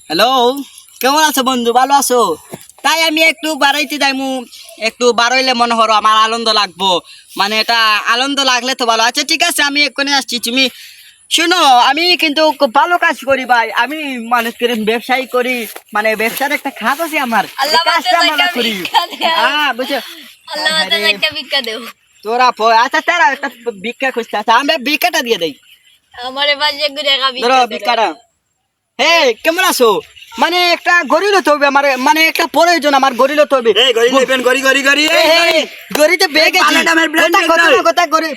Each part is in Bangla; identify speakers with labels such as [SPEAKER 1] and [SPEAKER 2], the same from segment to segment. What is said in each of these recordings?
[SPEAKER 1] হ্যালো, কেমন আছো বন্ধু? ভালো আছো? তাই আমি একটু বাড়াইতে যাইমু, একটু বাড়াইলে মনে হলো আমার আনন্দ লাগবো। মানে এটা আনন্দ লাগলে তো ভালো। আচ্ছা ঠিক আছে, আমি এক্ষুনি আসছি। তুমি শুনো, আমি কিন্তু খুব ভালো কাজ করি ভাই। আমি মানে ব্যবসায়ী করি, মানে ব্যবসার একটা খাত আছে আমার। এই কাজটা আমরা করি। বুঝছো? তোরা আচ্ছা তারা একটা ভিক্ষা খুঁজতে আছে, আমরা ভিক্ষাটা দিয়ে দেই। ধরো ভিক্ষাটা। হে, কেমন আছো? মানে একটা গড়ি লতে হবে আমার, মানে একটা প্রয়োজন আমার গড়ি লতে হবে। গড়িতে বেগ আছে। কথা গড়ি।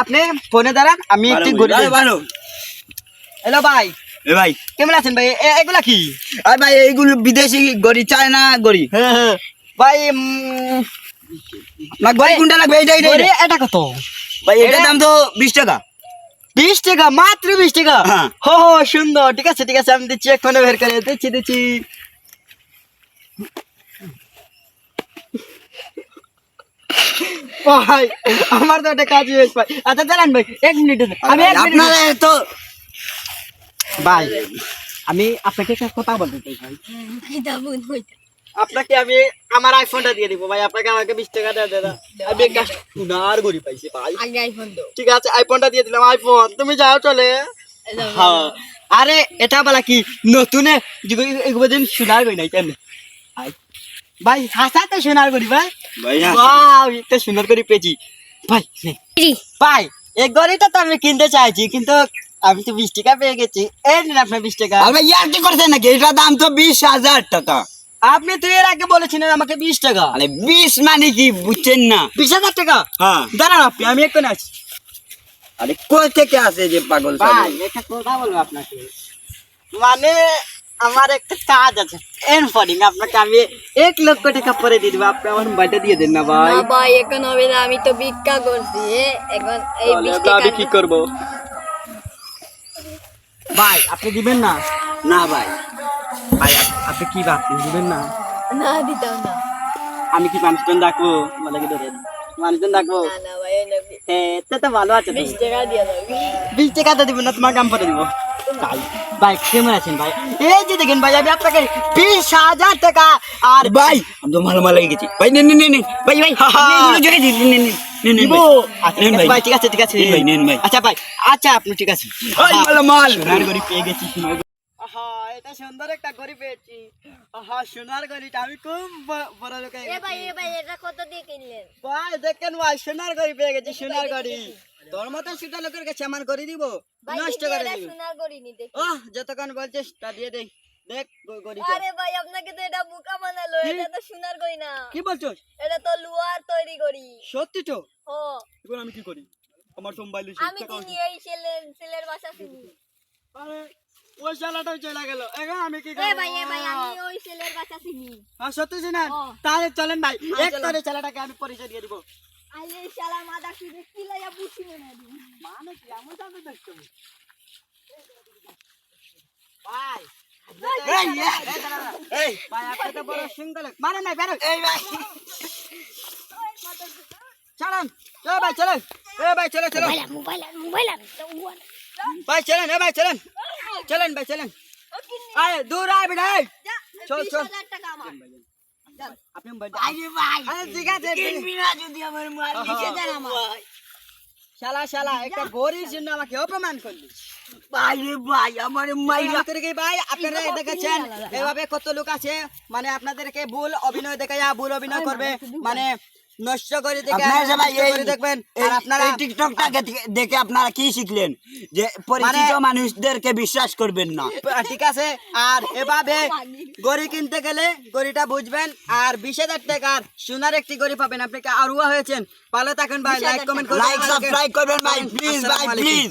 [SPEAKER 1] আপনি ফোনে দাঁড়ান, আমি একটু গড়ি। হ্যালো ভাই,
[SPEAKER 2] ভাই
[SPEAKER 1] কেমন আছেন ভাই? এগুলা কি
[SPEAKER 2] আর ভাই এইগুলো বিদেশি গড়ি, চায়না গড়ি।
[SPEAKER 1] হ্যাঁ ভাই,
[SPEAKER 2] না গড়ি কোনটা লাগবে?
[SPEAKER 1] এটা কত
[SPEAKER 2] ভাই এটার দাম তো 20 টাকা।
[SPEAKER 1] 20 টাকা? মাত্র 20 টাকা?
[SPEAKER 2] হ্যাঁ।
[SPEAKER 1] হো সুন্দর, ঠিক আছে ঠিক আছে, আমি দিচ্ছি, এক্ষণে বের করে দিচ্ছি। ভাই আমার তো একটা কাজ হয়েছে ভাই। আচ্ছা দাঁড়ান ভাই, 1 মিনিট, আমি 1 মিনিট।
[SPEAKER 2] আপনারা তো
[SPEAKER 1] ভাই আমি আপনাকে একটা কথা বলতে চাই ভাই। আপনাকে আমি আমার আইফোনটা দিয়ে দিব ভাই, আপনাকে আমাকে 20 টাকা দেন দাদা। আমি একটা সোনার গড়ি পাইছি ভাই। ঠিক আছে, আইফোনটা দিয়ে দিলাম। আইফোন তুমি যাও চলে। হ্যাঁ, আরে এটা বলা কি নতুন এগুলো দিন সোনার গড়ি নাই কেন ভাই? হাসাতে সোনার গড়ি ভাই।
[SPEAKER 2] ভাই
[SPEAKER 1] ওয়াও, এটা সুন্দর করে পেয়েছি ভাই। ভাই এই গড়িটা তো আমি কিনতে চাইছি, কিন্তু আমি তো 20 টাকা পেয়ে গেছি। এই নিন আপনার 20 টাকা।
[SPEAKER 2] আর ভাই ইয়ার কি করছেন নাকি? এটার দাম তো 20,000 টাকা।
[SPEAKER 1] আপনি তো এর আগে বলেছিলেন আমাকে 20 টাকা।
[SPEAKER 2] মানে 20 মানে কি বুঝছেন না?
[SPEAKER 1] 20,000 টাকা?
[SPEAKER 2] হ্যাঁ।
[SPEAKER 1] দাঁড়ান আপনি, আমি এক্ষুনি আসছি।
[SPEAKER 2] আরে কই থেকে আসে যে পাগল
[SPEAKER 1] ভাই
[SPEAKER 2] ছাগল?
[SPEAKER 1] একটা কথা বলবো আপনাকে, মানে আমার একটা কাজ আছে এনফোর্ডিং, আপনাকে আমি 1 লক্ষ টাকা পরে দিয়ে দেবো। আপনি আমার মোবাইলটা দিয়ে দেন না ভাই।
[SPEAKER 3] না ভাই, এখন হবে না, আমি তো ভিক্ষা করছি। এখন এই
[SPEAKER 1] তাহলে
[SPEAKER 3] 20
[SPEAKER 1] আমরা
[SPEAKER 3] টাকা
[SPEAKER 1] আমি কি করবো ভাই? আপনি দিবেন না?
[SPEAKER 2] না ভাই।
[SPEAKER 1] ভাই আপনি কি ভাবছেন দিবেন না?
[SPEAKER 3] না দিতাম না।
[SPEAKER 1] আমি কি মানুষজন ডাকবো? মানে কি ধরেন মানুষজন ডাকবো?
[SPEAKER 3] না না ভাই, এনে
[SPEAKER 1] এটা তো ভালো আছে।
[SPEAKER 3] 20 টাকা দিয়ে দাও।
[SPEAKER 1] 20 টাকা তো দিবেন না, তোমার কাম করে দিব ভাই। ভাই কেমন আছেন ভাই? এই যে দেখেন ভাই, আমি আপনাকে 20,000 টাকা আর
[SPEAKER 2] ভাই আমি তো মাল লেগে গেছি ভাই। নেন নেন নেন ভাই ভাই আপনি এগুলো জোরে দিন। নেন নেন নেন
[SPEAKER 1] দিব।
[SPEAKER 2] ভাই।
[SPEAKER 1] আচ্ছা
[SPEAKER 2] নেন
[SPEAKER 1] ভাই,
[SPEAKER 2] ভাই।
[SPEAKER 1] ঠিক আছে ঠিক আছে।
[SPEAKER 2] নেন ভাই, নেন ভাই।
[SPEAKER 1] আচ্ছা ভাই, আচ্ছা আপনি ঠিক আছে।
[SPEAKER 2] ভাই মাল
[SPEAKER 1] সোনার গড়ি পেয়ে গেছি, সোনার গড়ি। এটা সুন্দর একটা গড়ি পেয়েছি। সোনার গড়িটা আমি খুব বড় লোক হয়ে
[SPEAKER 3] এ ভাই
[SPEAKER 1] গেছি।
[SPEAKER 3] এটা কত দিয়ে কিনলেন?
[SPEAKER 1] ভাই দেখেন ভাই, সোনার গড়ি পেয়ে গেছি, সোনার গড়ি। তোর মতো সেটা লোকের কাছে আমার গড়ি দিব?
[SPEAKER 3] ভাই
[SPEAKER 1] নষ্ট
[SPEAKER 3] দেখি,
[SPEAKER 1] করে
[SPEAKER 3] এটা
[SPEAKER 1] দিবি?
[SPEAKER 3] সোনার গড়ি নি দেখি।
[SPEAKER 1] যতক্ষণ বলছিস তা দিয়ে দেখ। দেখ গড়িটা।
[SPEAKER 3] আরে ভাই, আপনাকে তো এটা বোকা বানালো।
[SPEAKER 1] কি?
[SPEAKER 3] এটা তো সোনার গড়ি না,
[SPEAKER 1] কি বলছিস?
[SPEAKER 3] এটা তো লোহার তৈরি গড়ি।
[SPEAKER 1] সত্যি তো?
[SPEAKER 3] ও,
[SPEAKER 1] এখন আমি কি করি? আমার তো মোবাইলে
[SPEAKER 3] আমি চিনি, এই ছেলের বাসা চিনি।
[SPEAKER 1] আরে ওই শালাটাও চলে গেল, এখন আমি কি
[SPEAKER 3] এ
[SPEAKER 1] করব?
[SPEAKER 3] ভাই আমি ওই ছেলের বাসা চিনি।
[SPEAKER 1] সত্যি জানেন?
[SPEAKER 3] ও।
[SPEAKER 1] তাহলে চলেন ভাই, এক
[SPEAKER 3] চলো।
[SPEAKER 1] করে ছেলেটাকে আমি পরিচয় দিয়ে দিব।
[SPEAKER 3] আই এই শালা মাদা শুনে কি লাইয়া বুঝি না দি।
[SPEAKER 1] মানে কি এমন জানো দেখছো? ভাই
[SPEAKER 2] এই, এই
[SPEAKER 1] ভাই আপনি তো বড় সিঙ্গল মানে না বেরো।
[SPEAKER 2] এই ভাই
[SPEAKER 1] চলেন ভাই, চলেন। ভাই চলো চলো
[SPEAKER 3] মোবাইল
[SPEAKER 1] ভাই, চলেন ভাই, চলেন ভাই, চলেন। আরে দূর আয় বেটা, চল চল।
[SPEAKER 3] 20,000 টাকা আমার।
[SPEAKER 1] আপনি মোবাইল
[SPEAKER 2] আরে ভাই
[SPEAKER 1] আরে ঠিক আছে।
[SPEAKER 2] কিনবি না যদি আমার মাল নিচে দেন আমার।
[SPEAKER 1] শালা একটা গরির জন্য আমাকে অপমান করলি।
[SPEAKER 2] ভাই রে ভাই আমার মাইরা
[SPEAKER 1] আপনাদেরকে ভাই, আপনারা দেখেছেন এভাবে কত লোক আছে, মানে আপনাদেরকে ভুল অভিনয় দেখাইয়া ভুল অভিনয় করবে, মানে নষ্ট করে দেখে
[SPEAKER 2] আপনারা সবাই
[SPEAKER 1] নষ্ট করে দেখবেন। আর আপনারা
[SPEAKER 2] এই টিকটকটা দেখে আপনারা কি শিখলেন? যে পরিচিত মানুষদেরকে বিশ্বাস করবেন না।
[SPEAKER 1] ঠিক আছে, আর এভাবে গড়ি কিনতে গেলে গড়িটা বুঝবেন। আর 20,000 টাকার সোনার একটি গড়ি পাবেন। আপনি কি আরুয়া হয়েছেন? ভালো থাকেন ভাই, লাইক কমেন্ট করবেন,
[SPEAKER 2] লাইক সাবস্ক্রাইব করবেন ভাই প্লিজ ভাই প্লিজ।